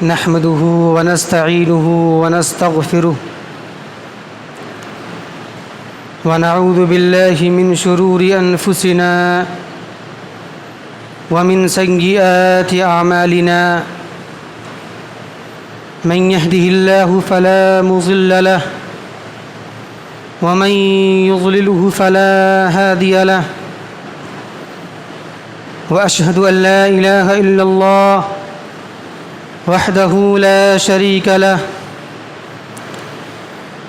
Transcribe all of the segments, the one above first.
نحمده ونستعينه ونستغفره ونعوذ بالله من شرور أنفسنا ومن سيئات أعمالنا من يهده الله فلا مضل له ومن يضلله فلا هادي له وأشهد أن لا إله إلا الله وحده لا شريك له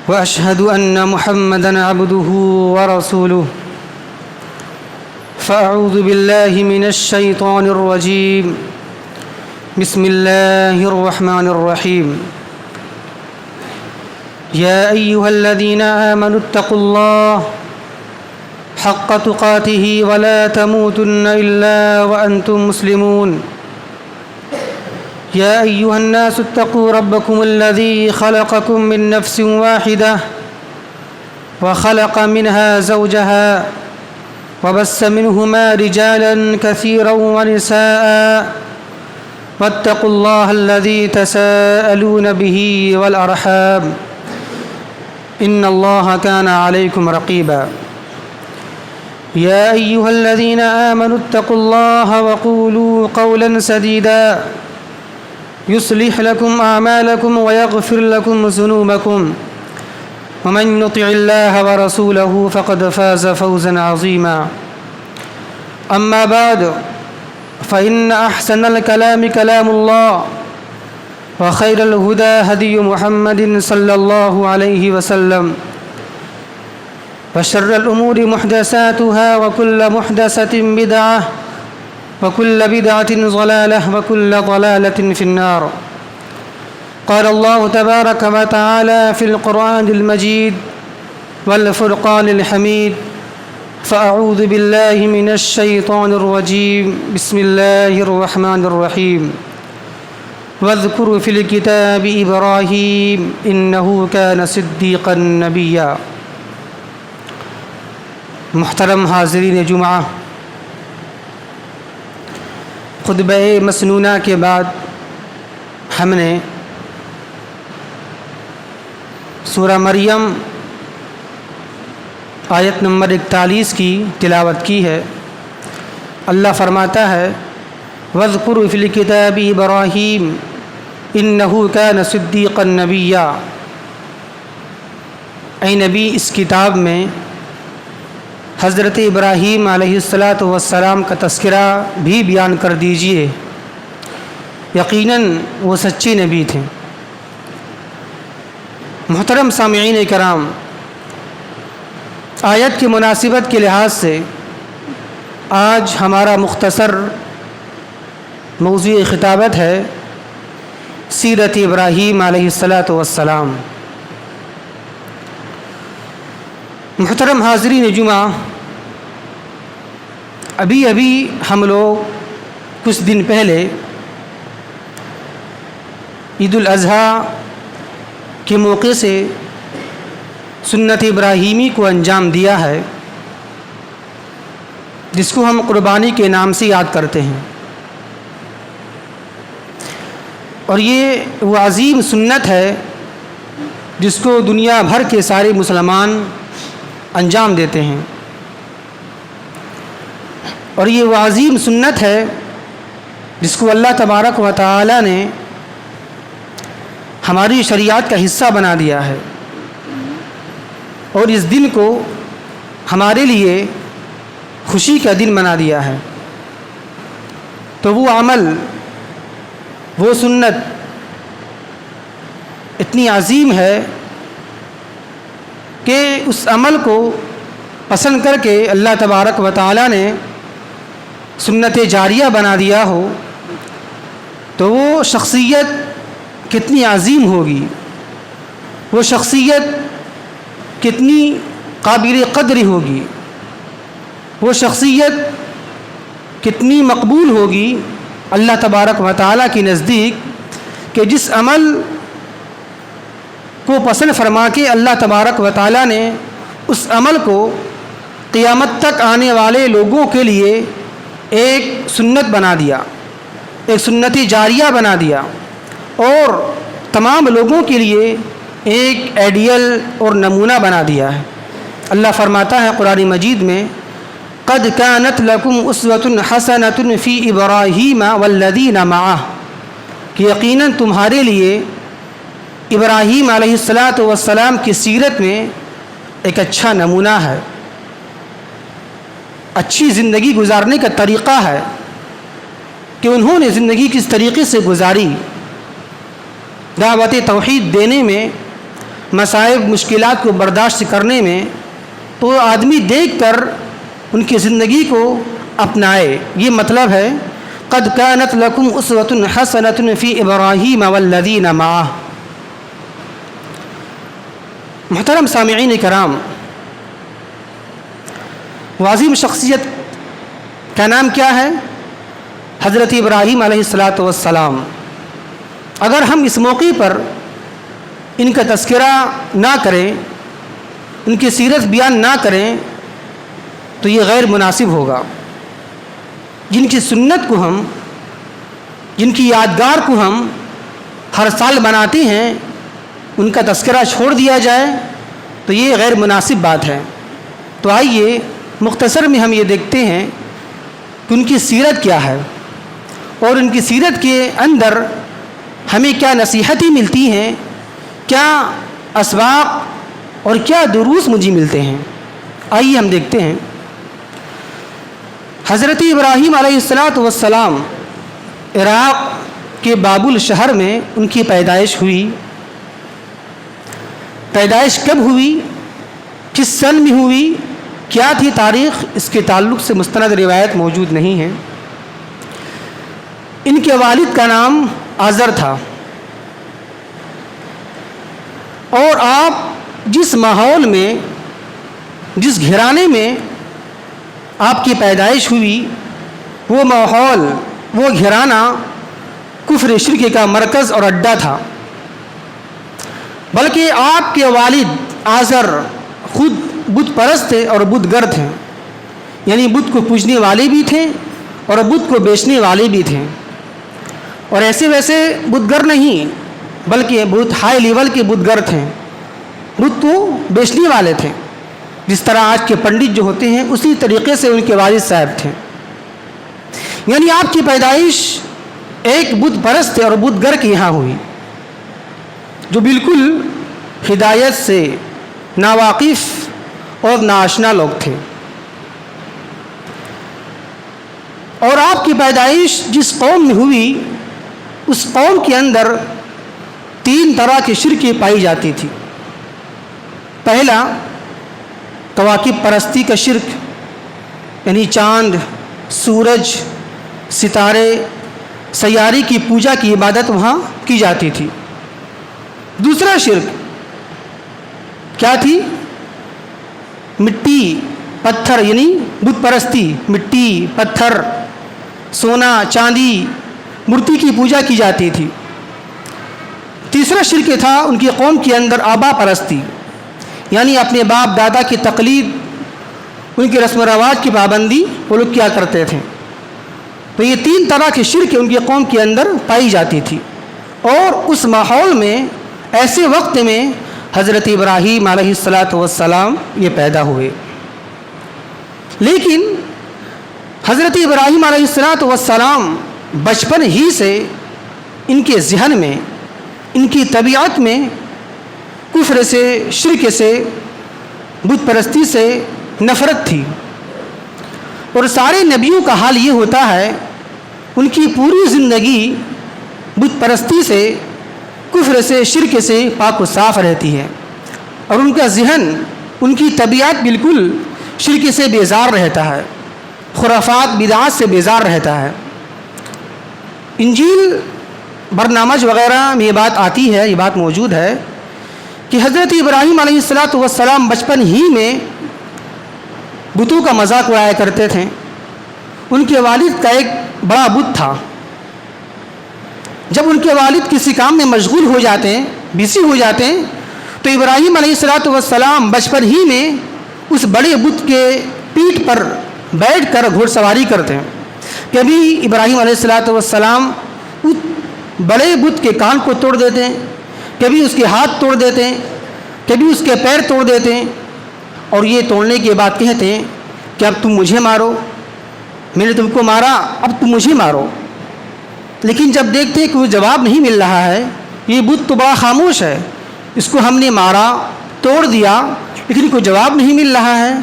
وأشهد أن محمدًا عبده ورسوله فأعوذ بالله من الشيطان الرجيم بسم الله الرحمن الرحيم يا أيها الذين آمنوا اتقوا الله حق تقاته ولا تموتن إلا وأنتم مسلمون يا أيها الناس اتقوا ربكم الذي خلقكم من نفس واحدة وخلق منها زوجها وبث منهما رجالا كثيرا ونساء واتقوا الله الذي تساءلون به والأرحام إن الله كان عليكم رقيبا يا أيها الذين آمنوا اتقوا الله وقولوا قولا سديدا يصلح لكم أعمالكم ويغفر لكم ذنوبكم ومن يطع الله ورسوله فقد فاز فوزا عظيما أما بعد فإن أحسن الكلام كلام الله وخير الهدى هدي محمد صلى الله عليه وسلم وشر الأمور محدثاتها وكل محدثة بدعة وكل بدعة ضلالة وكل ضلالة في النار قال الله تبارك وتعالى في القرآن المجيد والفرقان الحميد فأعوذ بالله من الشيطان الرجيم بسم الله الرحمن الرحيم واذكر في الكتاب إبراهيم إنه كان صديقا نبيا محترم حاضرین جمعہ، خطبہ مسنونہ کے بعد ہم نے سورہ مریم آیت نمبر 41 کی تلاوت کی ہے۔ اللہ فرماتا ہے وَاذْكُرْ فِي الْكِتَابِ إِبْرَاهِيمَ إِنَّهُ كَانَ صِدِّيقًا نَبِيًّا، اے نبی اس کتاب میں حضرت ابراہیم علیہ السلام کا تذکرہ بھی بیان کر دیجئے، یقیناً وہ سچے نبی تھے۔ محترم سامعین کرام، آیت کی مناسبت کے لحاظ سے آج ہمارا مختصر موضوع خطابت ہے سیرت ابراہیم علیہ السلام۔ محترم حاضرین جمعہ، ابھی ہم لوگ کچھ دن پہلے عید الاضحیٰ کے موقع سے سنت ابراہیمی کو انجام دیا ہے، جس کو ہم قربانی کے نام سے یاد کرتے ہیں، اور یہ وہ عظیم سنت ہے جس کو دنیا بھر کے سارے مسلمان انجام دیتے ہیں، اور یہ وہ عظیم سنت ہے جس کو اللہ تبارک و تعالی نے ہماری شریعت کا حصہ بنا دیا ہے، اور اس دن کو ہمارے لیے خوشی کا دن بنا دیا ہے۔ تو وہ عمل، وہ سنت اتنی عظیم ہے کہ اس عمل کو پسند کر کے اللہ تبارک و تعالی نے سنت جاریہ بنا دیا ہو، تو وہ شخصیت کتنی عظیم ہوگی، وہ شخصیت کتنی قابل قدر ہوگی، وہ شخصیت کتنی مقبول ہوگی اللہ تبارک و تعالیٰ کے نزدیک، کہ جس عمل کو پسند فرما کے اللہ تبارک و تعالیٰ نے اس عمل کو قیامت تک آنے والے لوگوں کے لیے ایک سنت بنا دیا، ایک سنت جاریہ بنا دیا اور تمام لوگوں کے لیے ایک آئیڈیل اور نمونہ بنا دیا ہے۔ اللہ فرماتا ہے قرآن مجید میں قد كانت لكم اسوة حسنة في ابراہیم والذین معه، کہ یقیناً تمہارے لیے ابراہیم علیہ السلام کی سیرت میں ایک اچھا نمونہ ہے، اچھی زندگی گزارنے کا طریقہ ہے کہ انہوں نے زندگی کس طریقے سے گزاری، دعوت توحید دینے میں، مصائب مشکلات کو برداشت کرنے میں، تو آدمی دیکھ کر ان کی زندگی کو اپنائے۔ یہ مطلب ہے قد كانت لكم اسوة حسنة في ابراہیم والذین معه۔ محترم سامعین کرام، وہ عظیم شخصیت کا نام کیا ہے؟ حضرت ابراہیم علیہ السلام۔ اگر ہم اس موقع پر ان کا تذکرہ نہ کریں، ان کی سیرت بیان نہ کریں تو یہ غیر مناسب ہوگا۔ جن کی سنت کو ہم، جن کی یادگار کو ہم ہر سال مناتے ہیں، ان کا تذکرہ چھوڑ دیا جائے تو یہ غیر مناسب بات ہے۔ تو آئیے مختصر میں ہم یہ دیکھتے ہیں کہ ان کی سیرت کیا ہے اور ان کی سیرت کے اندر ہمیں کیا نصیحتیں ملتی ہیں، کیا اسباق اور کیا دروس مجھے ملتے ہیں۔ آئیے ہم دیکھتے ہیں۔ حضرت ابراہیم علیہ السلام عراق کے بابل شہر میں ان کی پیدائش ہوئی۔ پیدائش کب ہوئی، کس سن میں ہوئی، کیا تھی تاریخ، اس کے تعلق سے مستند روایت موجود نہیں ہے۔ ان کے والد کا نام آزر تھا، اور آپ جس ماحول میں، جس گھرانے میں آپ کی پیدائش ہوئی، وہ ماحول، وہ گھرانہ کفر شرک کا مرکز اور اڈہ تھا۔ بلکہ آپ کے والد آزر خود بت پرست تھے اور بت گر تھے، یعنی بت کو پوجنے والے بھی تھے اور بت کو بیچنے والے بھی تھے، اور ایسے ویسے بت گر نہیں بلکہ بہت ہائی لیول کے بت گر تھے، بت کو بیچنے والے تھے۔ جس طرح آج کے پنڈت جو ہوتے ہیں اسی طریقے سے ان کے والد صاحب تھے، یعنی آپ کی پیدائش ایک بت پرست اور بت گر کے یہاں ہوئی، جو بالکل ہدایت سے ناواقف اور ناآشنا لوگ تھے۔ اور آپ کی پیدائش جس قوم میں ہوئی، اس قوم کے اندر 3 طرح کی شرک پائی جاتی تھی۔ پہلا کواکب پرستی کا شرک، یعنی چاند، سورج، ستارے، سیارے کی پوجا کی عبادت وہاں کی جاتی تھی۔ دوسرا شرک کیا تھی؟ مٹی پتھر، یعنی بت پرستی، مٹی پتھر، سونا چاندی، مورتی کی پوجا کی جاتی تھی۔ تیسرا شرک تھا ان کی قوم کے اندر آبا پرستی، یعنی اپنے باپ دادا کی تقلید، ان کی رسم و رواج کی پابندی وہ لوگ کیا کرتے تھے۔ تو یہ 3 طرح کی شرک ان کی قوم کے اندر پائی جاتی تھی، اور اس ماحول میں، ایسے وقت میں حضرت ابراہیم علیہ السلام یہ پیدا ہوئے۔ لیکن حضرت ابراہیم علیہ السلام بچپن ہی سے ان کے ذہن میں، ان کی طبیعت میں کفر سے، شرک سے، بت پرستی سے نفرت تھی۔ اور سارے نبیوں کا حال یہ ہوتا ہے، ان کی پوری زندگی بت پرستی سے، کفر سے، شرک سے پاک و صاف رہتی ہے، اور ان کا ذہن، ان کی طبیعت بالکل شرک سے بیزار رہتا ہے، خرافات بدعات سے بیزار رہتا ہے۔ انجیل برنامج وغیرہ میں یہ بات آتی ہے، یہ بات موجود ہے کہ حضرت ابراہیم علیہ السلام بچپن ہی میں بتوں کا مذاق اڑایا کرتے تھے۔ ان کے والد کا ایک بڑا بت تھا۔ جب ان کے والد کسی کام میں مشغول ہو جاتے ہیں، بزی ہو جاتے ہیں، تو ابراہیم علیہ السلام بچپن ہی میں اس بڑے بت کے پیٹھ پر بیٹھ کر گھوڑ سواری کرتے ہیں۔ کبھی ابراہیم علیہ السلام اس بڑے بت کے کان کو توڑ دیتے ہیں، کبھی اس کے ہاتھ توڑ دیتے ہیں، کبھی اس کے پیر توڑ دیتے ہیں، اور یہ توڑنے کے بعد کہتے ہیں کہ اب تم مجھے مارو، میں نے تم کو مارا، اب تم مجھے مارو۔ لیکن جب دیکھتے ہیں کہ وہ جواب نہیں مل رہا ہے، یہ بت تو بڑا خاموش ہے، اس کو ہم نے مارا، توڑ دیا، لیکن کوئی جواب نہیں مل رہا ہے،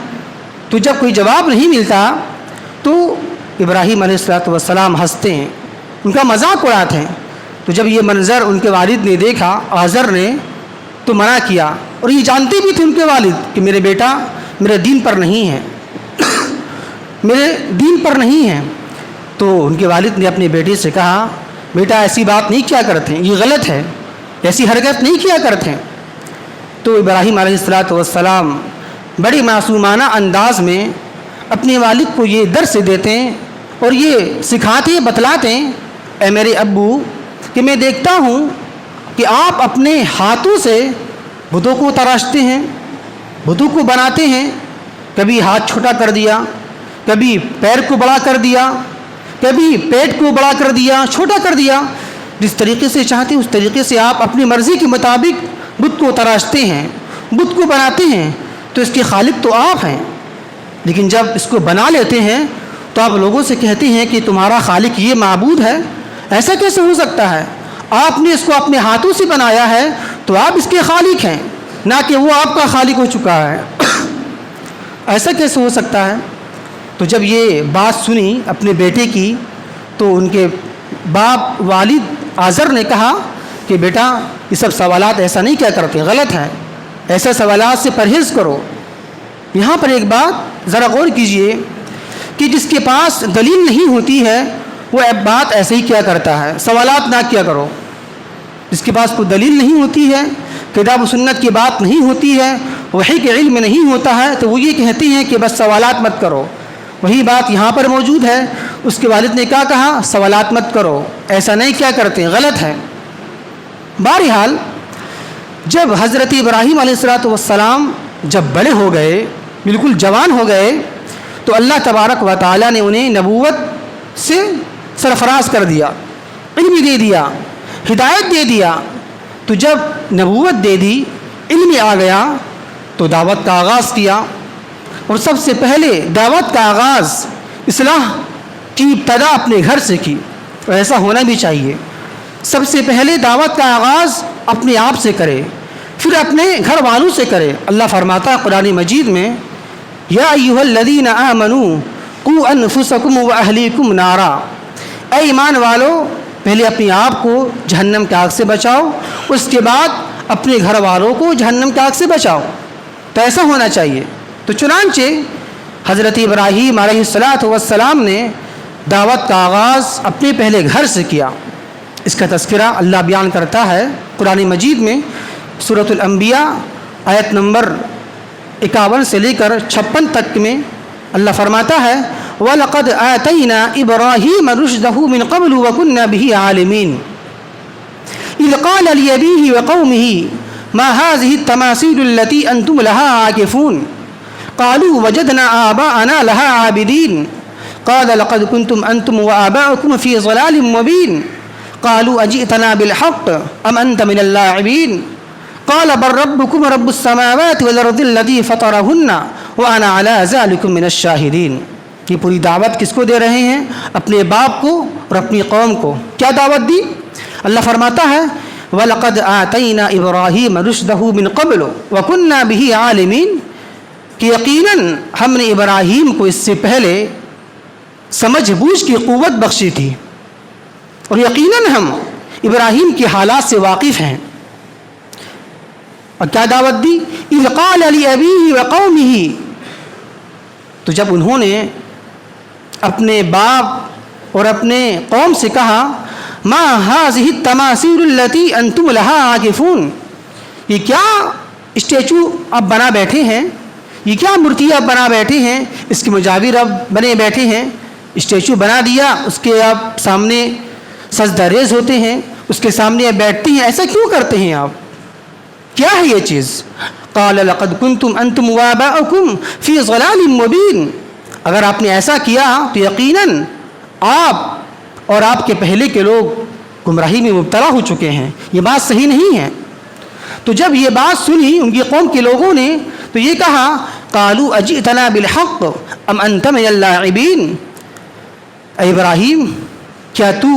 تو جب کوئی جواب نہیں ملتا تو ابراہیم علیہ السلام ہنستے ہیں، ان کا مذاق اڑاتے ہیں۔ تو جب یہ منظر ان کے والد نے دیکھا، آزر نے، تو منع کیا، اور یہ جانتے بھی تھے ان کے والد کہ میرے بیٹا میرے دین پر نہیں ہے، میرے دین پر نہیں ہے۔ تو ان کے والد نے اپنے بیٹے سے کہا بیٹا ایسی بات نہیں کیا کرتے، یہ غلط ہے، ایسی حرکت نہیں کیا کرتے۔ تو ابراہیم علیہ السلام بڑی معصومانہ انداز میں اپنے والد کو یہ درس دیتے ہیں اور یہ سکھاتے بتلاتے ہیں، اے میرے ابو کہ میں دیکھتا ہوں کہ آپ اپنے ہاتھوں سے بتوں کو تراشتے ہیں، بتوں کو بناتے ہیں، کبھی ہاتھ چھوٹا کر دیا، کبھی پیر کو بڑا کر دیا، کبھی پیٹ کو بڑا کر دیا، چھوٹا کر دیا، جس طریقے سے چاہتے ہیں اس طریقے سے آپ اپنی مرضی کے مطابق بت کو تراشتے ہیں، بت کو بناتے ہیں، تو اس کے خالق تو آپ ہیں۔ لیکن جب اس کو بنا لیتے ہیں تو آپ لوگوں سے کہتے ہیں کہ تمہارا خالق یہ معبود ہے، ایسا کیسے ہو سکتا ہے؟ آپ نے اس کو اپنے ہاتھوں سے بنایا ہے تو آپ اس کے خالق ہیں، نہ کہ وہ آپ کا خالق ہو چکا ہے، ایسا کیسے ہو سکتا ہے؟ تو جب یہ بات سنی اپنے بیٹے کی تو ان کے باپ والد آزر نے کہا کہ بیٹا یہ سب سوالات ایسا نہیں کیا کرتے، غلط ہے، ایسے سوالات سے پرہیز کرو۔ یہاں پر ایک بات ذرا غور کیجئے کہ جس کے پاس دلیل نہیں ہوتی ہے وہ بات ایسے ہی کیا کرتا ہے، سوالات نہ کیا کرو۔ جس کے پاس کوئی دلیل نہیں ہوتی ہے، کتاب و سنت کی بات نہیں ہوتی ہے، وحی کے علم نہیں ہوتا ہے، تو وہ یہ کہتے ہیں کہ بس سوالات مت کرو۔ وہی بات یہاں پر موجود ہے، اس کے والد نے کیا کہا؟ سوالات مت کرو، ایسا نہیں کیا کرتے، غلط ہے۔ بہرحال جب حضرت ابراہیم علیہ السلام جب بڑے ہو گئے، بالکل جوان ہو گئے، تو اللہ تبارک و تعالیٰ نے انہیں نبوت سے سرفراز کر دیا، علم دے دیا، ہدایت دے دیا۔ تو جب نبوت دے دی، علم آ گیا، تو دعوت کا آغاز کیا، اور سب سے پہلے دعوت کا آغاز اصلاح کی ابتدا اپنے گھر سے کی، اور ایسا ہونا بھی چاہیے۔ سب سے پہلے دعوت کا آغاز اپنے آپ سے کرے، پھر اپنے گھر والوں سے کرے۔ اللہ فرماتا ہے قرآن مجید میں یا ایھا الذین آمنوا قوا انفسکم واہلیکم نارا، اے ایمان والو پہلے اپنے آپ کو جہنم کی آگ سے بچاؤ، اس کے بعد اپنے گھر والوں کو جہنم کی آگ سے بچاؤ۔ تو ایسا ہونا چاہیے۔ تو چنانچہ حضرت ابراہیم علیہ السلام نے دعوت کا آغاز اپنے پہلے گھر سے کیا۔ اس کا تذکرہ اللہ بیان کرتا ہے قرآن مجید میں سورۃ الانبیاء آیت نمبر 51 سے لے کر 56 تک میں اللہ فرماتا ہے وَلَقَدْ آتَيْنَا إِبْرَاهِيمَ رُشْدَهُ مِنْ قَبْلُ وَكُنَّا بِهِ عَالِمِينَ إِذْ قَالَ لِأَبِيهِ وَقَوْمِهِ مَا هَٰذِهِ التَّمَاثِيلُ الَّتِي أَنْتُمْ لَهَا عَاكِفُونَ قَالُوا وَجَدْنَا آبَاءَنَا لَهَا عَابِدِينَ قَالَ لَقَدْ كُنْتُمْ أَنْتُمْ وَآبَاؤُكُمْ فِي ضَلَالٍ مُّبِينٍ قَالُوا أَجِئْتَنَا بِالْحَقِّ أَمْ أَنْتَ مِنَ اللاعبين قال بل ربكم رب السماوات والارض الذي فطرهن وانا على ذلك من الشاهدين۔ یہ پوری دعوت کس کو دے رہے ہیں؟ اپنے باپ کو اور اپنی قوم کو۔ کیا دعوت دی؟ اللہ فرماتا ہے وَلَقَدْ آتَيْنَا إِبْرَاهِيمَ رُشْدَهُ مِنْ قَبْلُ وَكُنَّا بِهِ عَالِمِينَ کہ یقیناً ہم نے ابراہیم کو اس سے پہلے سمجھ بوجھ کی قوت بخشی تھی، اور یقیناً ہم ابراہیم کے حالات سے واقف ہیں۔ اور کیا دعوت دی؟ اذ قال لأبیہ وقومہ، تو جب انہوں نے اپنے باپ اور اپنے قوم سے کہا ما هذه التماثیل التي انتم لها عاکفون، یہ کیا اسٹیچو آپ بنا بیٹھے ہیں، یہ کیا مورتی آپ بنا بیٹھے ہیں، اس کے مجاور آپ بنے بیٹھے ہیں، اسٹیچو بنا دیا، اس کے آپ سامنے سجدہ ریز ہوتے ہیں، اس کے سامنے آپ بیٹھتے ہیں، ایسا کیوں کرتے ہیں آپ؟ کیا ہے یہ چیز؟ قال لقد كنتم انتم وآباؤكم في ضلال مبين، اگر آپ نے ایسا کیا تو یقیناً آپ اور آپ کے پہلے کے لوگ گمراہی میں مبتلا ہو چکے ہیں، یہ بات صحیح نہیں ہے۔ تو جب یہ بات سنی ان کی قوم کے لوگوں نے تو یہ کہا قالوا اجئتنا بالحق ام انت من اللاعبین، اے ابراہیم کیا تو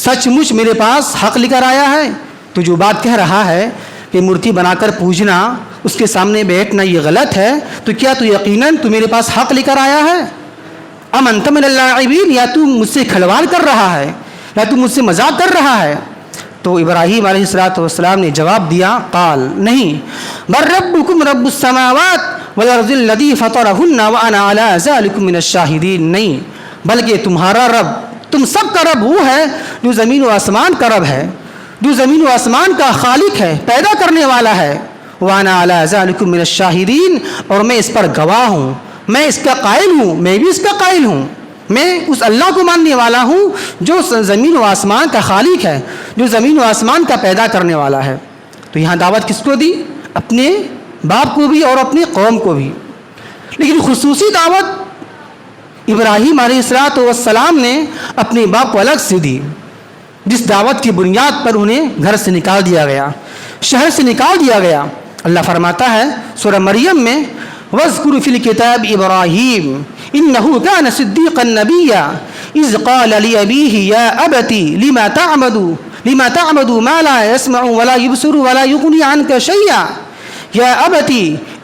سچ مچ میرے پاس حق لے کر آیا ہے؟ تو جو بات کہہ رہا ہے کہ مورتی بنا کر پوجنا، اس کے سامنے بیٹھنا یہ غلط ہے، تو کیا تو یقیناً تو میرے پاس حق لے کر آیا ہے؟ ام انت من اللاعبین، یا تو مجھ سے کھلواڑ کر رہا ہے، یا تو مجھ سے مذاق کر رہا ہے؟ تو ابراہیم علیہ السلام نے جواب دیا قال نہیں بل ربکم رب السماوات والارض الذی فطرہن وانا علی ذلک من الشاہدین، نہیں بلکہ تمہارا رب، تم سب کا رب وہ ہے جو زمین و آسمان کا رب ہے، جو زمین و آسمان کا خالق ہے، پیدا کرنے والا ہے۔ وانا علی ذلک من الشاہدین، اور میں اس پر گواہ ہوں، میں اس کا قائل ہوں، میں بھی اس کا قائل ہوں، میں اس اللہ کو ماننے والا ہوں جو زمین و آسمان کا خالق ہے، جو زمین و آسمان کا پیدا کرنے والا ہے۔ تو یہاں دعوت کس کو دی؟ اپنے باپ کو بھی اور اپنی قوم کو بھی، لیکن خصوصی دعوت ابراہیم علیہ السلام نے اپنے باپ کو الگ سے دی، جس دعوت کی بنیاد پر انہیں گھر سے نکال دیا گیا، شہر سے نکال دیا گیا۔ اللہ فرماتا ہے سورہ مریم میں وَاذْكُرْ فِي الْكِتَابِ إِبْرَاهِيمَ إِنَّهُ كَانَ صِدِّيقًا نَبِيًّا إِذْ قَالَ لِأَبِيهِ يَا أَبَتِ لِمَ تَعْبُدُ مَا لَا يَسْمَعُ وَلَا يُبْصِرُ وَلَا يُغْنِي عَنْكَ شَيْئًا يَا أَبَتِ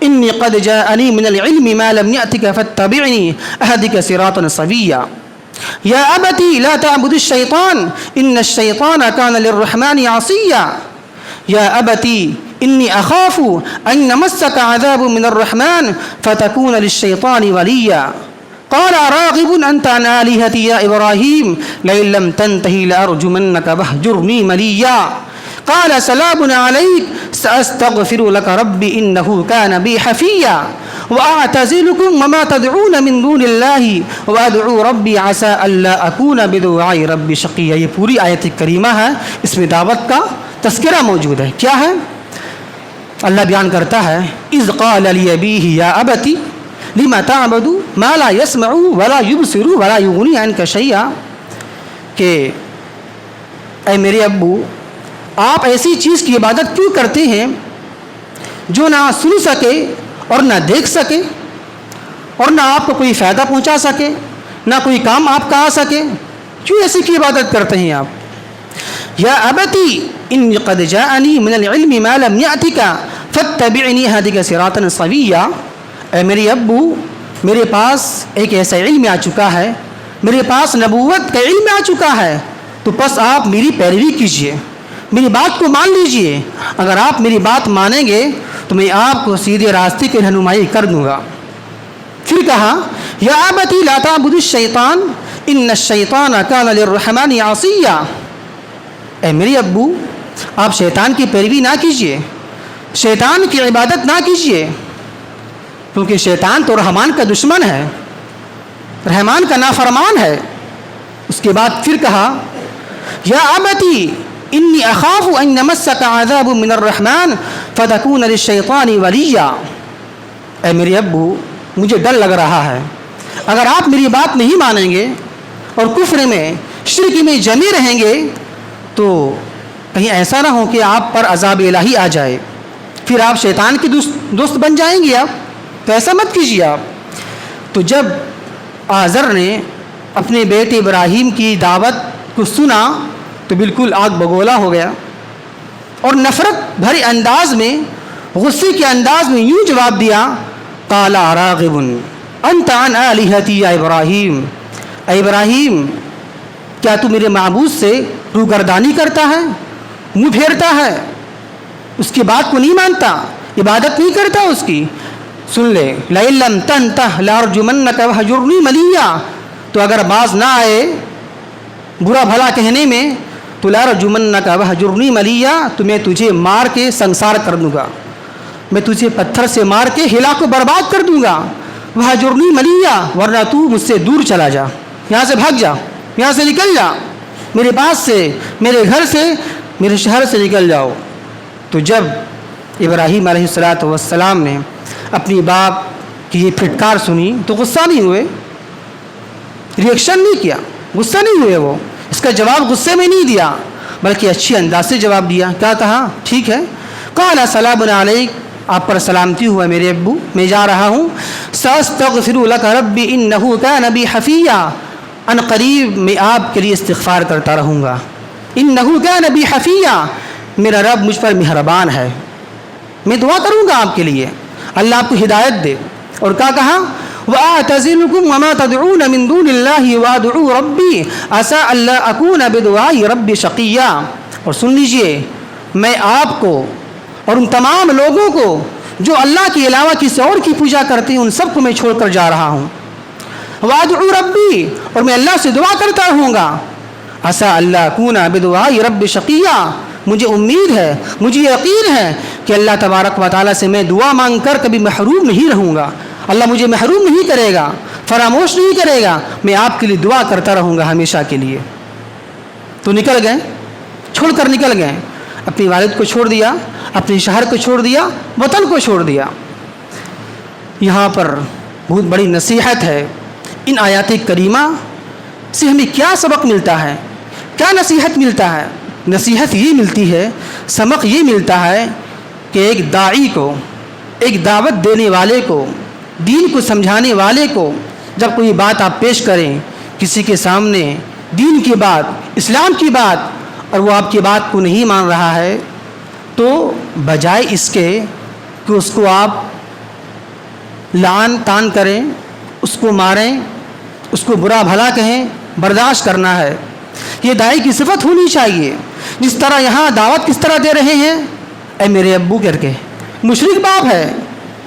إِنِّي قَدْ جَاءَنِي مِنَ الْعِلْمِ مَا لَمْ يَأْتِكَ فَاتَّبِعْنِي أَهْدِكَ صِرَاطًا سَوِيًّا يَا أَبَتِ لَا تَعْبُدِ الشَّيْطَانَ إِنَّ الشَّيْطَانَ كَانَ لِلرَّحْمَنِ عَصِيًّا يَا أَبَتِ إِنِّي أَخَافُ أَن يَمَسَّكَ عَذَابٌ مِّنَ الرَّحْمَنِ فَتَكُونَ لِلشَّيْطَانِ وَلِيًّا قال راغب أنت عن آلهتي يا إبراهيم لئن لم تنتهي لأرجمنك واهجرني مليا قال سلام عليك سأستغفر لك ربي إنه كان بي حفيا وأعتزلكم وما تدعون من دون الله وأدعو ربي عسى ألا أكون بدعاء ربي شقيا۔ یہ پوری آیت کریمہ ہے، اس میں دعوت کا تذکرہ موجود ہے۔ کیا ہے؟ اللہ بیان کرتا ہے اذ قال لأبيه يا أبتي لِمَ تَعْبُدُ مَا لَا يَسْمَعُ وَلَا يُبْصِرُ وَلَا يُغْنِي عَنْكَ شَيْئًا، کہ اے میرے ابو آپ ایسی چیز کی عبادت کیوں کرتے ہیں جو نہ سن سکے اور نہ دیکھ سکے اور نہ آپ کو کوئی فائدہ پہنچا سکے، نہ کوئی کام آپ کا آ سکے؟ کیوں ایسی کی عبادت کرتے ہیں آپ؟ یا ابتی انی قد جاءنی من العلم ما لم یأتک فاتبعنی اہدک صراطا سویا، اے میرے ابو میرے پاس ایک ایسا علم آ چکا ہے، میرے پاس نبوت کا علم آ چکا ہے، تو بس آپ میری پیروی کیجئے، میری بات کو مان لیجئے۔ اگر آپ میری بات مانیں گے تو میں آپ کو سیدھے راستے کی رہنمائی کر دوں گا۔ پھر کہا یا ابتی لا تعبد الشیطان ان الشیطان کان للرحمن عصیا، اے میرے ابو آپ شیطان کی پیروی نہ کیجئے، شیطان کی عبادت نہ کیجئے، کیونکہ شیطان تو رحمان کا دشمن ہے، رحمان کا نافرمان ہے۔ اس کے بعد پھر کہا یا ابتی انی اخاف ان یمسک عذاب من الرحمن فتکون للشیطان ولیا، اے میرے ابو مجھے ڈر لگ رہا ہے اگر آپ میری بات نہیں مانیں گے اور کفر میں شرک میں جمے رہیں گے تو کہیں ایسا نہ ہو کہ آپ پر عذاب الہی آ جائے، پھر آپ شیطان کے دوست بن جائیں گے، آپ تو ایسا مت کیجیے آپ۔ تو جب آزر نے اپنے بیٹے ابراہیم کی دعوت کو سنا تو بالکل آگ بگولا ہو گیا اور نفرت بھرے انداز میں، غصے کے انداز میں یوں جواب دیا قال راغب انت عن آلہتی یا ابراہیم، اے ابراہیم کیا تو میرے معبود سے روگردانی کرتا ہے، منہ پھیرتا ہے، اس کی بات کو نہیں مانتا، عبادت نہیں کرتا اس کی؟ سن لے لئن لم تنتہ لارجمنک وہجرنی ملیا، تو اگر باز نہ آئے برا بھلا کہنے میں تو لارجمنک وہجرنی ملیا، تو میں تجھے مار کے سنسار کر دوں گا، میں تجھے پتھر سے مار کے ہلاک و برباد کر دوں گا، وہجرنی ملیا، ورنہ تو مجھ سے دور چلا جا، یہاں سے بھاگ جا، یہاں سے نکل جا، میرے پاس سے، میرے گھر سے، میرے شہر سے نکل جاؤ۔ تو جب ابراہیم علیہ السلام نے اپنی باپ کی یہ پھٹکار سنی تو غصہ نہیں ہوئے، ریئیکشن نہیں کیا، غصہ نہیں ہوئے وہ، اس کا جواب غصے میں نہیں دیا بلکہ اچھی انداز سے جواب دیا. کیا کہا؟ ٹھیک ہے. قال سلام علیک، آپ پر سلامتی ہوا میرے ابو، میں جا رہا ہوں. ساستغفر لک ربی انہ کان بی حفیہ، ان قریب میں آپ کے لیے استغفار کرتا رہوں گا. انہ کان بی حفیہ، میرا رب مجھ پر مہربان ہے، میں دعا کروں گا آپ کے لیے، اللہ آپ کو ہدایت دے. اور کیا کہا؟ وَأَعْتَزِلُكُمْ وَمَا تَدْعُونَ مِن دُونِ اللَّهِ وَأَدْعُو رَبِّي عَسَىٰ أَلَّا أَكُونَ بِدُعَاءِ رَبِّي شَقِيًّا. اور سن لیجئے، میں آپ کو اور ان تمام لوگوں کو جو اللہ کے علاوہ کسی اور کی پوجا کرتے ہیں ان سب کو میں چھوڑ کر جا رہا ہوں. وَأَدْعُو رَبِّي، اور میں اللہ سے دعا کرتا رہوں گا. عَسَىٰ أَلَّا أَكُونَ بِدُعَاءِ رَبِّي شَقِيًّا، مجھے امید ہے، مجھے یقین ہے کہ اللہ تبارک و تعالیٰ سے میں دعا مانگ کر کبھی محروم نہیں رہوں گا. اللہ مجھے محروم نہیں کرے گا، فراموش نہیں کرے گا، میں آپ کے لیے دعا کرتا رہوں گا ہمیشہ کے لیے. تو نکل گئے، چھوڑ کر نکل گئے. اپنی والد کو چھوڑ دیا، اپنے شہر کو چھوڑ دیا، وطن کو چھوڑ دیا. یہاں پر بہت بڑی نصیحت ہے. ان آیات کریمہ سے ہمیں کیا سبق ملتا ہے، کیا نصیحت ملتا ہے؟ نصیحت یہ ملتی ہے، سبق یہ ملتا ہے کہ ایک داعی کو، ایک دعوت دینے والے کو، دین کو سمجھانے والے کو جب کوئی بات آپ پیش کریں کسی کے سامنے، دین کی بات، اسلام کی بات، اور وہ آپ کی بات کو نہیں مان رہا ہے، تو بجائے اس کے کہ اس کو آپ لعن طعن کریں، اس کو ماریں، اس کو برا بھلا کہیں، برداشت کرنا ہے. یہ داعی کی صفت ہونی چاہیے. جس طرح یہاں دعوت کس طرح دے رہے ہیں، اے میرے ابو کر کے، مشرک باپ ہے،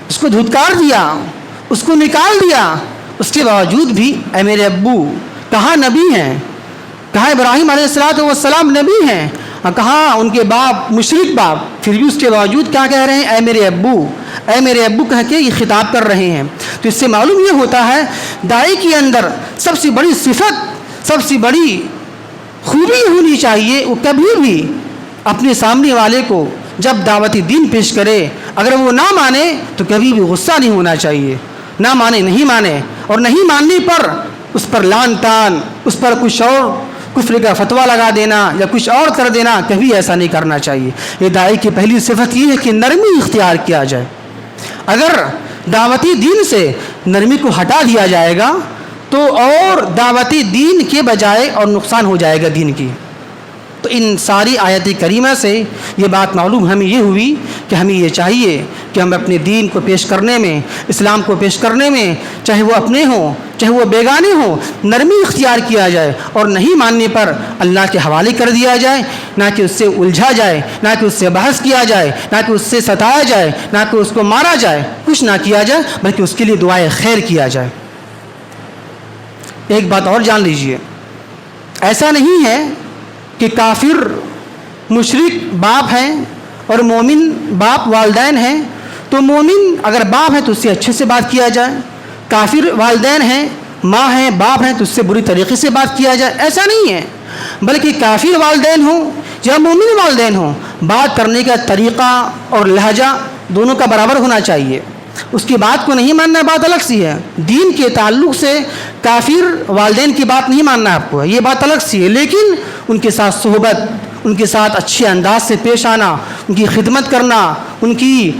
اس کو دھتکار دیا، اس کو نکال دیا، اس کے باوجود بھی اے میرے ابو. کہاں نبی ہیں، کہاں ابراہیم علیہ السلام نبی ہیں، اور کہاں ان کے باپ مشرک باپ، پھر بھی اس کے باوجود کیا کہہ رہے ہیں؟ اے میرے ابو، اے میرے ابو کہہ کے یہ خطاب کر رہے ہیں. تو اس سے معلوم یہ ہوتا ہے داعی کے اندر سب سے بڑی صفت، سب سے بڑی خوبی ہونی چاہیے، وہ کبھی بھی اپنے سامنے والے کو جب دعوتی دین پیش کرے، اگر وہ نہ مانے تو کبھی بھی غصہ نہیں ہونا چاہیے. نہ مانے، نہیں مانے، اور نہیں ماننے پر اس پر لعن طعن، اس پر کچھ اور کفر کا فتویٰ لگا دینا یا کچھ اور کر دینا، کبھی ایسا نہیں کرنا چاہیے. یہ داعی کی پہلی صفت یہ ہے کہ نرمی اختیار کیا جائے. اگر دعوتی دین سے نرمی کو ہٹا دیا جائے گا تو اور دعوتی دین کے بجائے اور نقصان ہو جائے گا دین کی. تو ان ساری آیات کریمہ سے یہ بات معلوم ہمیں یہ ہوئی کہ ہمیں یہ چاہیے کہ ہم اپنے دین کو پیش کرنے میں، اسلام کو پیش کرنے میں، چاہے وہ اپنے ہوں چاہے وہ بیگانے ہوں، نرمی اختیار کیا جائے، اور نہیں ماننے پر اللہ کے حوالے کر دیا جائے، نہ کہ اس سے الجھا جائے، نہ کہ اس سے بحث کیا جائے، نہ کہ اس سے ستایا جائے، نہ کہ اس کو مارا جائے، کچھ نہ کیا جائے، بلکہ اس کے لیے دعائے خیر کیا جائے. ایک بات اور جان لیجئے، ایسا نہیں ہے کہ کافر مشرک باپ ہیں اور مومن باپ والدین ہیں، تو مومن اگر باپ ہے تو اس سے اچھے سے بات کیا جائے، کافر والدین ہیں، ماں ہیں، باپ ہیں، تو اس سے بری طریقے سے بات کیا جائے. ایسا نہیں ہے، بلکہ کافر والدین ہوں یا مومن والدین ہوں، بات کرنے کا طریقہ اور لہجہ دونوں کا برابر ہونا چاہیے. اس کی بات کو نہیں ماننا بات الگ سی ہے. دین کے تعلق سے کافر والدین کی بات نہیں ماننا آپ کو، یہ بات الگ سی ہے، لیکن ان کے ساتھ صحبت، ان کے ساتھ اچھے انداز سے پیش آنا، ان کی خدمت کرنا، ان کی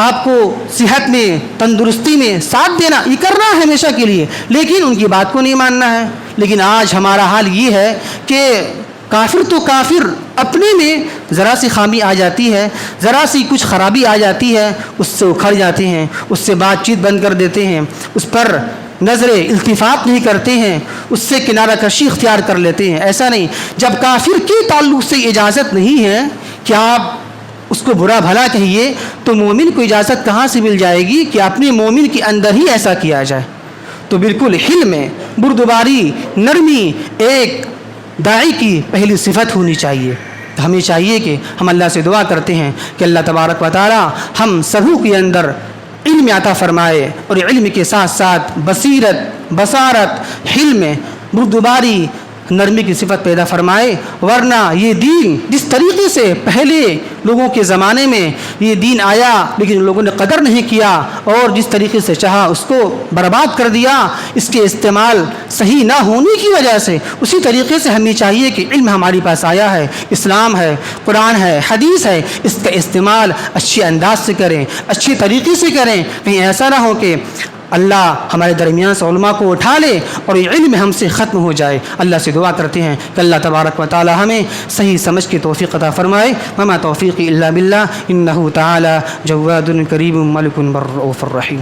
آپ کو صحت میں، تندرستی میں ساتھ دینا، یہ کرنا ہے ہمیشہ کے لیے، لیکن ان کی بات کو نہیں ماننا ہے. لیکن آج ہمارا حال یہ ہے کہ کافر تو کافر، اپنے میں ذرا سی خامی آ جاتی ہے، ذرا سی کچھ خرابی آ جاتی ہے، اس سے اکھڑ جاتے ہیں، اس سے بات چیت بند کر دیتے ہیں، اس پر نظر التفات نہیں کرتے ہیں، اس سے کنارہ کشی اختیار کر لیتے ہیں. ایسا نہیں. جب کافر کے تعلق سے اجازت نہیں ہے کہ آپ اس کو برا بھلا کہیے، تو مومن کو اجازت کہاں سے مل جائے گی کہ اپنے مومن کے اندر ہی ایسا کیا جائے؟ تو بالکل حلم، بردباری، نرمی ایک داعی کی پہلی صفت ہونی چاہیے. تو ہمیں چاہیے کہ ہم اللہ سے دعا کرتے ہیں کہ اللہ تبارک و تعالی ہم سبوں کے اندر علم عطا فرمائے، اور علم کے ساتھ ساتھ بصیرت، بصارت، حلم، بردباری، نرمی کی صفت پیدا فرمائے، ورنہ یہ دین جس طریقے سے پہلے لوگوں کے زمانے میں یہ دین آیا لیکن لوگوں نے قدر نہیں کیا اور جس طریقے سے چاہا اس کو برباد کر دیا، اس کے استعمال صحیح نہ ہونے کی وجہ سے، اسی طریقے سے ہمیں چاہیے کہ علم ہمارے پاس آیا ہے، اسلام ہے، قرآن ہے، حدیث ہے، اس کا استعمال اچھے انداز سے کریں، اچھی طریقے سے کریں، کہیں ایسا نہ ہو کہ اللہ ہمارے درمیان سے علماء کو اٹھا لے اور یہ علم ہم سے ختم ہو جائے۔ اللہ سے دعا کرتے ہیں کہ اللہ تبارک و تعالی ہمیں صحیح سمجھ کی توفیق عطا فرمائے۔ وما توفیقی الا باللہ انہ تعالی جواد کریم ملک بر رؤوف الرحیم۔